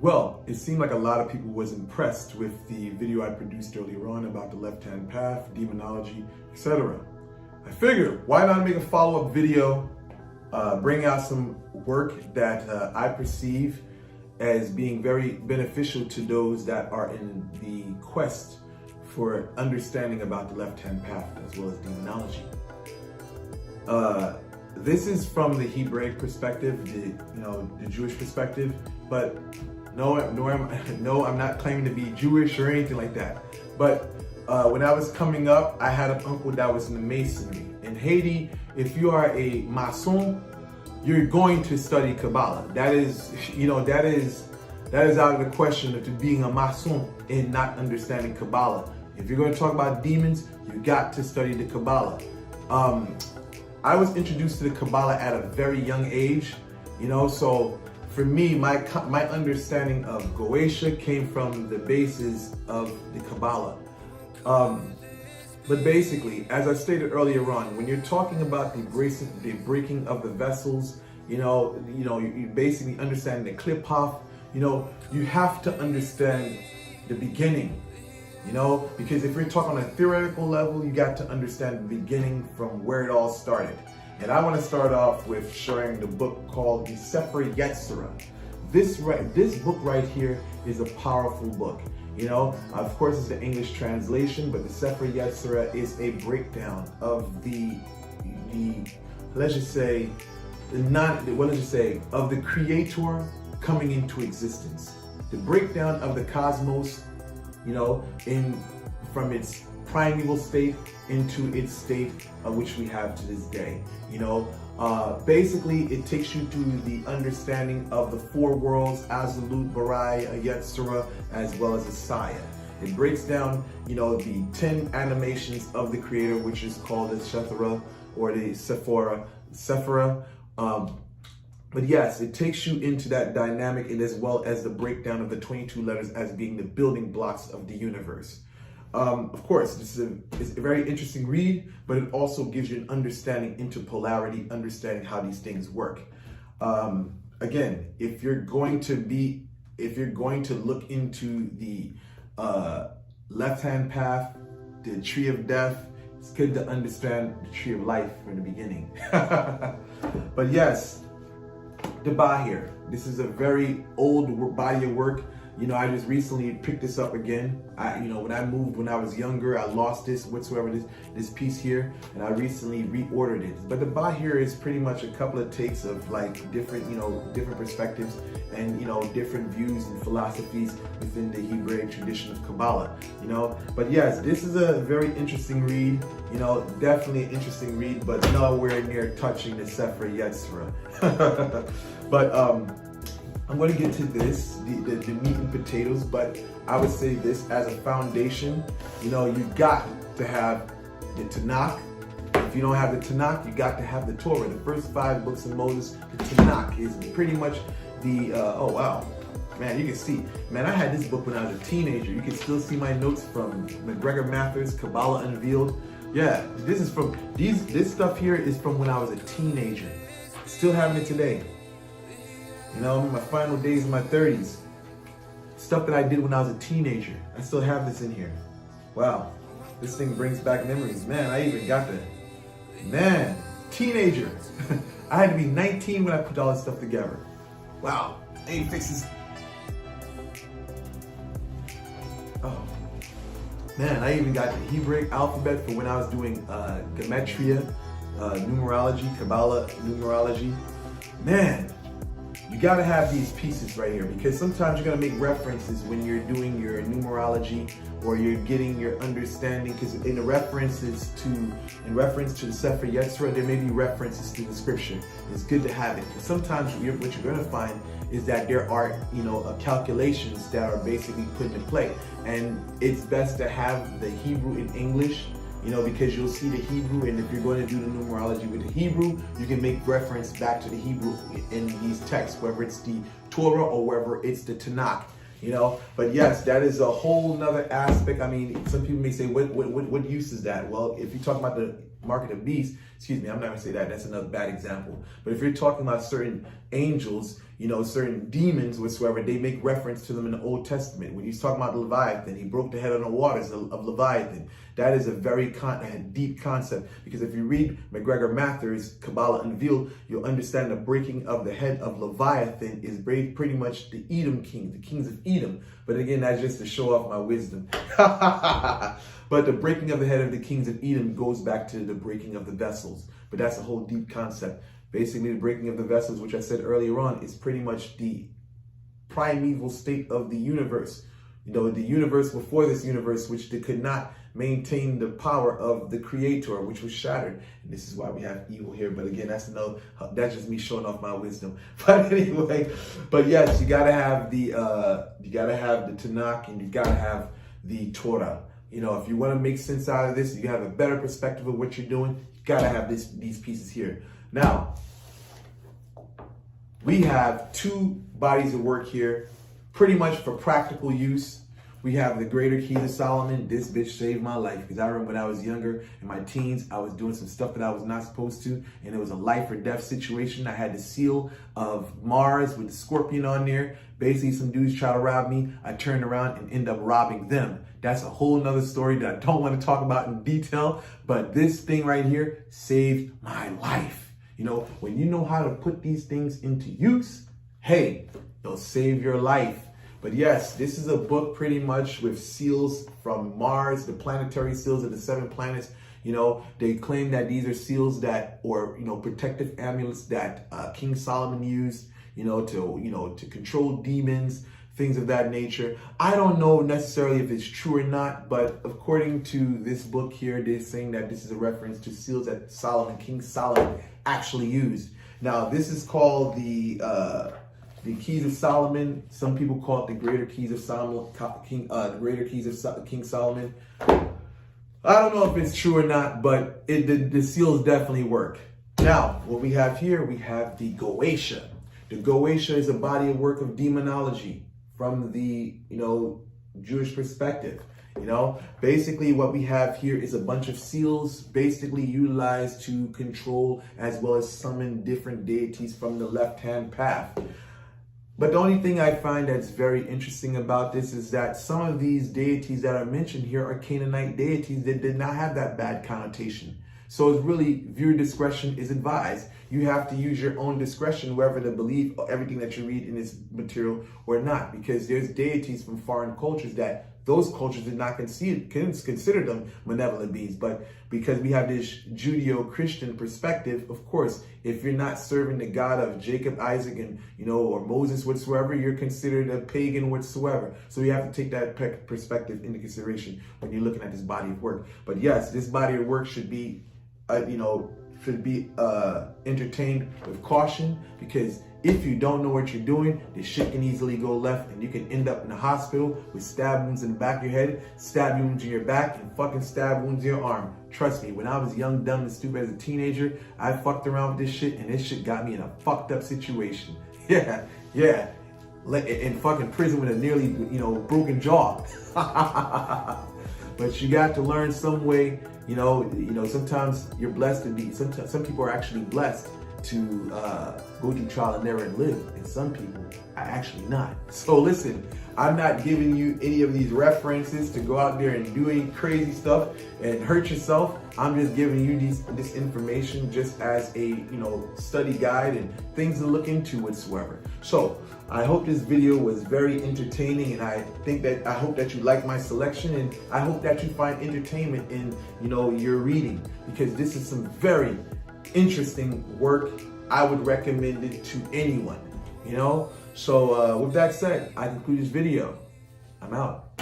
Well, it seemed like a lot of people was impressed with the video I produced earlier on about the left-hand path, demonology, etc. I figured, why not make a follow-up video, bring out some work that I perceive as being very beneficial to those that are in the quest for understanding about the left-hand path as well as demonology. This is from the Hebraic perspective, the Jewish perspective, but no, I'm not claiming to be Jewish or anything like that. But when I was coming up, I had an uncle that was in the Masonry. In Haiti, if you are a Mason, you're going to study Kabbalah. That is out of the question of being a Mason and not understanding Kabbalah. If you're going to talk about demons, you got to study the Kabbalah. I was introduced to the Kabbalah at a very young age, so for me, my understanding of Goetia came from the basis of the Kabbalah. But basically, as I stated earlier on, when you're talking about the breaking of the vessels, you basically understand the clip-off, you have to understand the beginning, because if you're talking on a theoretical level, you got to understand the beginning from where it all started. And I want to start off with sharing the book called the Sefer Yetzirah. This book right here is a powerful book. Of course, it's the English translation, but the Sefer Yetzirah is a breakdown of the of the Creator coming into existence. The breakdown of the cosmos, from its primeval state into its state which we have to this day. Basically, it takes you to the understanding of the four worlds, Azalut, Barai, Yetzirah, as well as Asaya. It breaks down, the 10 animations of the Creator, which is called the Shethara or the Sephira. But yes, it takes you into that dynamic, and as well as the breakdown of the 22 letters as being the building blocks of the universe. Of course, this is a very interesting read, but it also gives you an understanding into polarity, understanding how these things work. Again, if you're going to look into the left-hand path, the tree of death, it's good to understand the tree of life from the beginning. But yes, the Bahir. This is a very old body of work. I just recently picked this up again. When I moved when I was younger, I lost this this piece here, and I recently reordered it. But the Bahir is pretty much a couple of takes of like different perspectives and different views and philosophies within the Hebraic tradition of Kabbalah. But yes, this is a very interesting read. Definitely an interesting read, but nowhere near touching the Sefer Yetzirah. But I'm going to get to this, the meat and potatoes, but I would say this as a foundation. You got to have the Tanakh. If you don't have the Tanakh, you got to have the Torah. The first 5 books of Moses, the Tanakh is pretty much the, oh wow. Man, you can see, I had this book when I was a teenager. You can still see my notes from McGregor Mathers, Kabbalah Unveiled. Yeah, this stuff here is from when I was a teenager. Still having it today. My final days in my 30s. Stuff that I did when I was a teenager. I still have this in here. Wow. This thing brings back memories. Man, I even got teenager. I had to be 19 when I put all this stuff together. Wow. Hey, fix this. Oh. Man, I even got the Hebraic alphabet for when I was doing gematria, numerology, Kabbalah numerology. Man. You got to have these pieces right here, because sometimes you're going to make references when you're doing your numerology or you're getting your understanding, because in reference to the Sefer Yetzirah, there may be references to the scripture. It's good to have it, because sometimes what you're going to find is that there are calculations that are basically put into play, and it's best to have the Hebrew in English, because you'll see the Hebrew, and if you're going to do the numerology with the Hebrew, you can make reference back to the Hebrew in these texts, whether it's the Torah or whether it's the Tanakh, But yes, that is a whole nother aspect. Some people may say, what use is that? Well, if you talk about the mark of the beast, excuse me, I'm not going to say that. That's another bad example. But if you're talking about certain angels, certain demons whatsoever, they make reference to them in the Old Testament. When he's talking about the Leviathan, he broke the head on the waters of Leviathan. That is a very deep concept, because if you read McGregor Mathers' Kabala Unveiled, you'll understand the breaking of the head of Leviathan is pretty much the Edom king, the kings of Edom. But again, that's just to show off my wisdom. But the breaking of the head of the kings of Edom goes back to the breaking of the vessels. But that's a whole deep concept. Basically, the breaking of the vessels, which I said earlier on, is pretty much the primeval state of the universe. The universe before this universe, which they could not maintain the power of the creator, which was shattered. And this is why we have evil here. But again, that's just me showing off my wisdom. But anyway, but yes, you gotta have the Tanakh, and you gotta have the Torah. If you want to make sense out of this, you have a better perspective of what you're doing, you gotta have these pieces here. Now, we have two bodies of work here, pretty much for practical use. We have the Greater Keys of Solomon. This bitch saved my life, because I remember when I was younger, in my teens, I was doing some stuff that I was not supposed to, and it was a life or death situation. I had the seal of Mars with the scorpion on there. Basically, some dudes try to rob me. I turned around and end up robbing them. That's a whole nother story that I don't want to talk about in detail, but this thing right here saved my life. When you know how to put these things into use, hey, they'll save your life. But yes, this is a book pretty much with seals from Mars, the planetary seals of the 7 planets. They claim that these are seals or protective amulets that King Solomon used, to control demons, things of that nature. I don't know necessarily if it's true or not, but according to this book here, they're saying that this is a reference to seals that King Solomon actually used. Now, this is called the Keys of Solomon. Some people call it the Greater Keys of Solomon, the Greater Keys of King Solomon. I don't know if it's true or not, but the seals definitely work. Now, what we have here, we have the Goetia. The Goetia is a body of work of demonology from the, Jewish perspective. Basically what we have here is a bunch of seals basically utilized to control as well as summon different deities from the left-hand path. But the only thing I find that's very interesting about this is that some of these deities that are mentioned here are Canaanite deities that did not have that bad connotation. So it's really, viewer discretion is advised. You have to use your own discretion whether to believe everything that you read in this material or not, because there's deities from foreign cultures that those cultures did not consider them malevolent beings. But because we have this Judeo-Christian perspective, of course, if you're not serving the God of Jacob, Isaac, and or Moses whatsoever, you're considered a pagan whatsoever. So you have to take that perspective into consideration when you're looking at this body of work. But yes, this body of work should be entertained with caution, because if you don't know what you're doing, this shit can easily go left, and you can end up in the hospital with stab wounds in the back of your head, stab wounds in your back, and fucking stab wounds in your arm. Trust me, when I was young, dumb, and stupid as a teenager, I fucked around with this shit, and this shit got me in a fucked up situation. Yeah. In fucking prison with a nearly, broken jaw. But you got to learn some way. Sometimes you're blessed to be. Some people are actually blessed to go through trial and error and live, and some people are actually not. So listen, I'm not giving you any of these references to go out there and do any crazy stuff and hurt yourself. I'm just giving you this information just as a study guide and things to look into whatsoever. So I hope this video was very entertaining, and I hope that you like my selection, and I hope that you find entertainment in your reading, because this is some very interesting work. I would recommend it to anyone, So with that said, I conclude this video. I'm out.